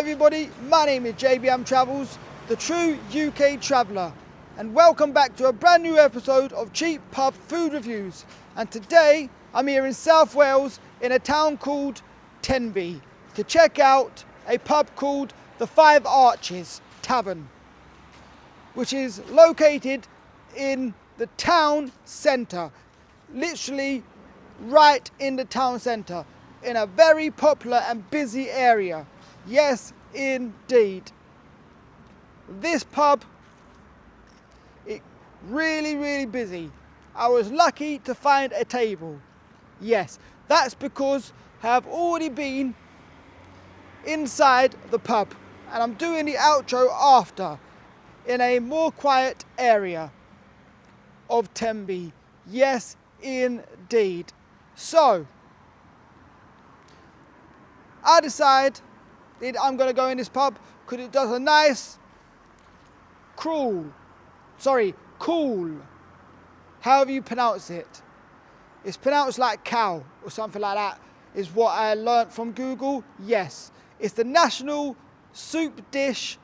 everybody, my name is JBM Travels, the true UK traveller, and welcome back to a brand new episode of Cheap Pub Food Reviews. And today I'm here in South Wales in a town called Tenby to check out a pub called the Five Arches Tavern, which is located in the town centre, literally right in the town centre, in a very popular and busy area. Yes, indeed. This pub, it's really busy. I was lucky to find a table. Yes, that's because I have already been inside the pub and I'm doing the outro after in a more quiet area of Tenby. Yes, indeed. So, I decided I'm going to go in this pub because it does a nice, cool, however you pronounce it. It's pronounced like Cawl or something like that, is what I learnt from Google. Yes, it's the national soup dish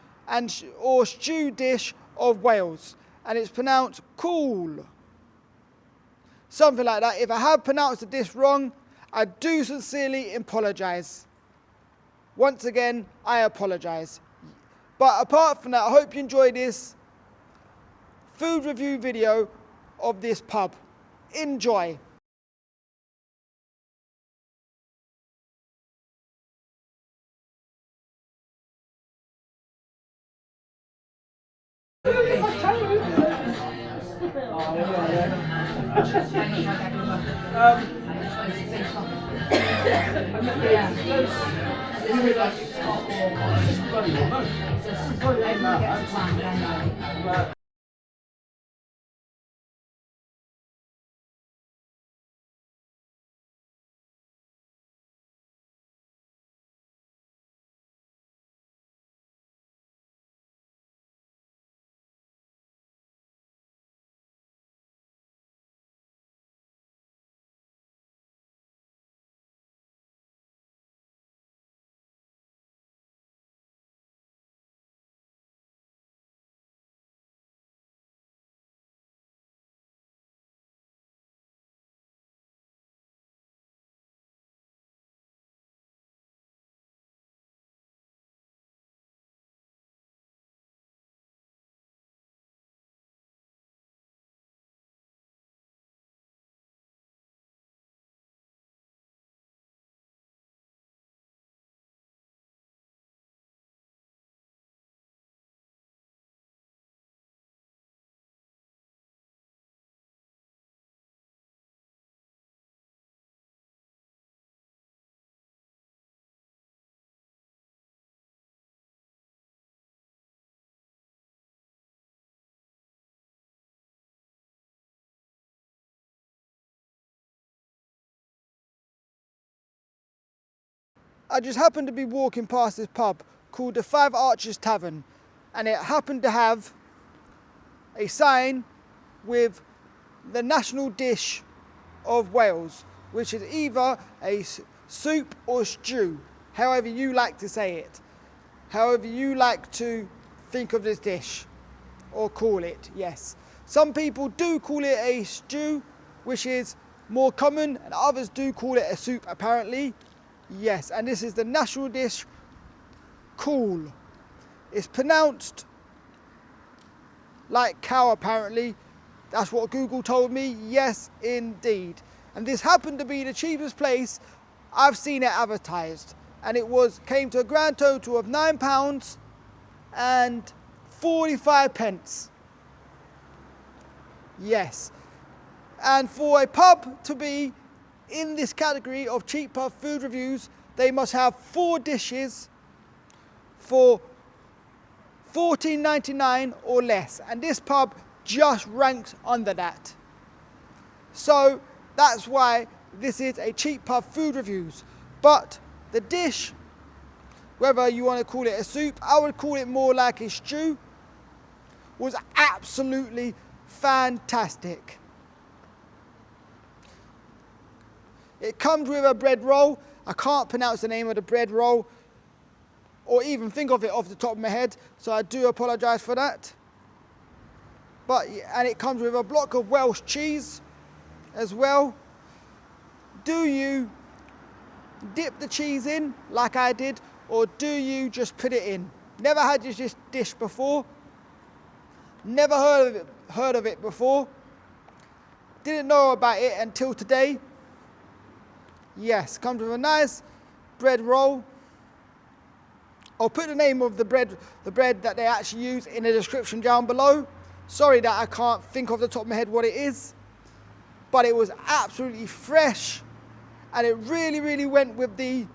or stew dish of Wales, and it's pronounced Cawl. Something like that. If I have pronounced the dish wrong, I do sincerely apologise. Once again, I apologise. But apart from that, I hope you enjoy this food review video of this pub. Enjoy. I just happened to be walking past this pub called the Five Arches Tavern, and it happened to have a sign with the national dish of Wales, which is either a soup or stew, however you like to say it, however you like to think of this dish or call it. Yes, some people do call it a stew, which is more common, and others do call it a soup apparently. Yes, and this is the national dish, Cawl. It's pronounced like cow apparently. That's what Google told me. Yes, indeed. And this happened to be the cheapest place I've seen it advertised. And it came to a grand total of £9 and 45 pence. Yes. And for a pub to be in this category of cheap pub food reviews, they must have 4 dishes for £14.99 or less, and this pub just ranks under that. So that's why this is a cheap pub food reviews. But the dish, whether you want to call it a soup, I would call it more like a stew, was absolutely fantastic. It comes with a bread roll. I can't pronounce the name of the bread roll. or even think of it off the top of my head, so I do apologise for that. And it comes with a block of Welsh cheese as well. Do you dip the cheese in like I did, or do you just put it in? Never had this dish before. Never heard of it before. Didn't know about it until today. Yes, comes with a nice bread roll. I'll put the name of the bread that they actually use in the description down below. Sorry that I can't think off the top of my head what it is, but it was absolutely fresh, and it really, really went with the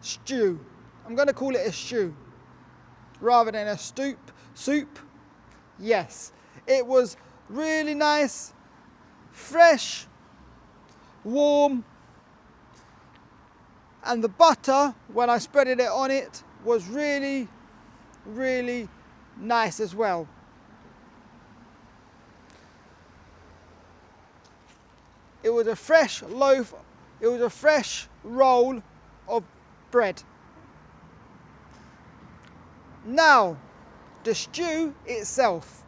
stew. I'm going to call it a stew rather than a soup. Yes, it was really nice, fresh, warm, and the butter, when I spreaded it on it, was really, really nice as well. It was a fresh loaf, it was a fresh roll of bread. Now, the stew itself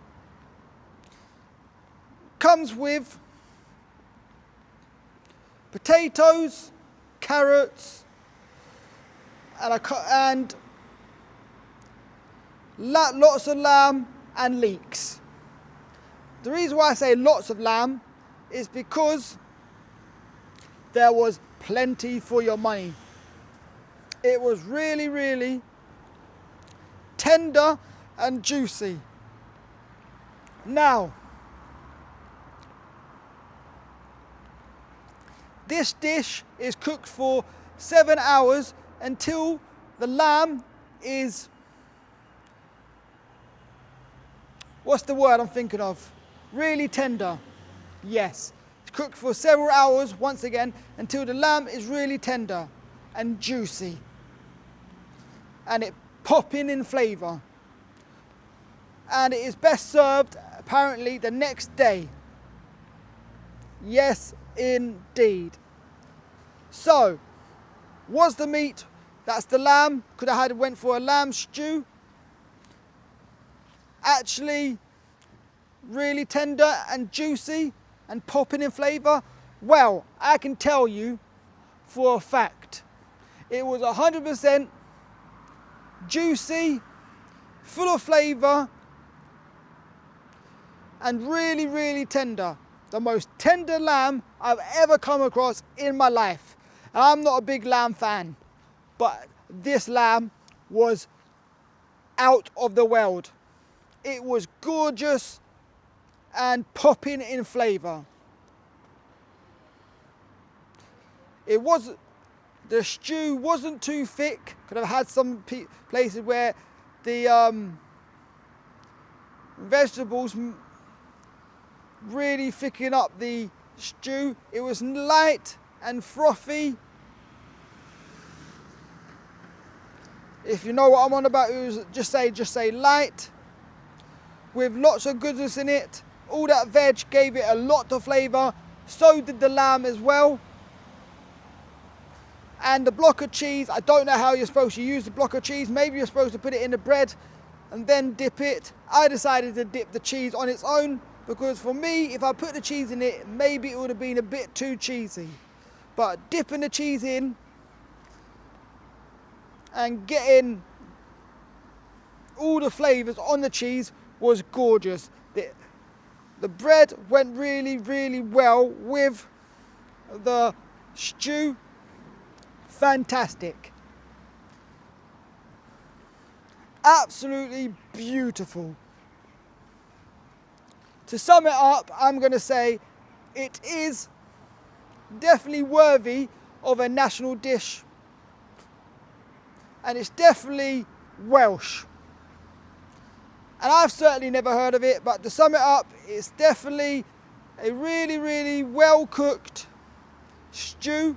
comes with potatoes, carrots, and lots of lamb and leeks. The reason why I say lots of lamb is because there was plenty for your money. It was really, really tender and juicy. Now, this dish is cooked for 7 hours until the lamb is, what's the word I'm thinking of? Really tender. Yes. Cooked for several hours, once again, until the lamb is really tender and juicy, and it popping in flavour. And it is best served, apparently, the next day. Yes, indeed. So, was the meat, that's the lamb, could I have went for a lamb stew, actually really tender and juicy and popping in flavour? Well, I can tell you for a fact, it was 100% juicy, full of flavour, and really, really tender. The most tender lamb I've ever come across in my life. And I'm not a big lamb fan, but this lamb was out of the world. It was gorgeous and popping in flavour. The stew wasn't too thick. Could have had some places where the vegetables really thicken up the stew. It was light and frothy. If you know what I'm on about, it was just say light, with lots of goodness in it. All that veg gave it a lot of flavour. So did the lamb as well. And the block of cheese, I don't know how you're supposed to use the block of cheese. Maybe you're supposed to put it in the bread and then dip it. I decided to dip the cheese on its own, because for me, if I put the cheese in it, maybe it would have been a bit too cheesy. But dipping the cheese in and getting all the flavours on the cheese was gorgeous. The bread went really, really well with the stew. Fantastic. Absolutely beautiful. To sum it up, I'm going to say it is definitely worthy of a national dish, and it's definitely Welsh. And I've certainly never heard of it, but to sum it up, it's definitely a really, really well cooked stew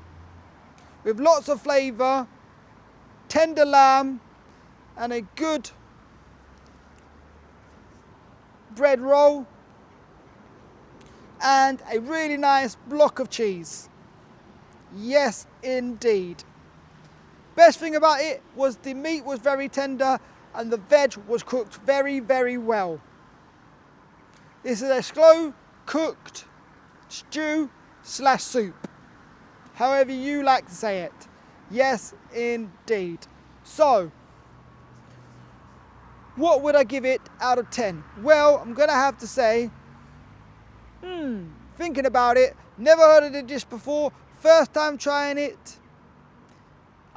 with lots of flavour, tender lamb, and a good bread roll, and a really nice block of cheese. Yes, indeed. Best thing about it was the meat was very tender and the veg was cooked very, very well. This is a slow cooked stew / soup, however you like to say it. Yes, indeed. So, what would I give it out of 10? Well, I'm going to have to say, thinking about it, never heard of the dish before, first time trying it,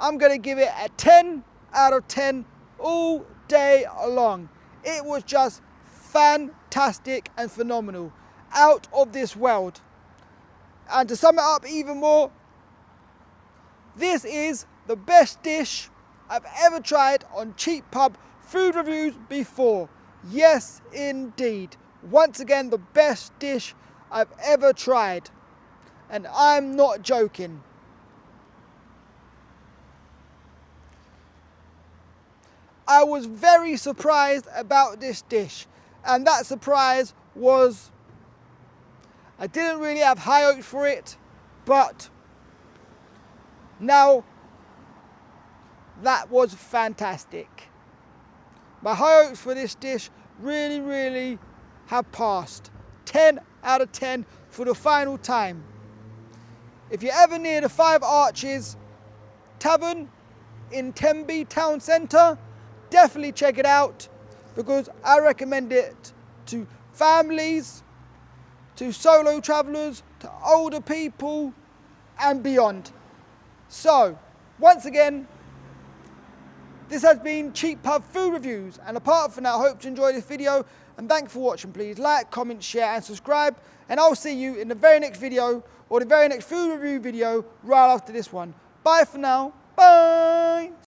I'm going to give it a 10 out of 10 all day long. It was just fantastic and phenomenal, out of this world. And to sum it up even more, this is the best dish I've ever tried on Cheap Pub Food Reviews before. Yes, indeed. Once again, the best dish I've ever tried. And I'm not joking. I was very surprised about this dish. And that surprise was, I didn't really have high hopes for it, but now that was fantastic. My high hopes for this dish really have passed. 10 out of 10 for the final time. If you're ever near the Five Arches Tavern in Tenby town centre, definitely check it out, because I recommend it to families, to solo travellers, to older people and beyond. So, once again, this has been Cheap Pub Food Reviews, and apart from that, I hope you enjoyed this video, and thanks for watching. Please like, comment, share and subscribe, and I'll see you in the very next video, or the very next food review video right after this one. Bye for now. Bye!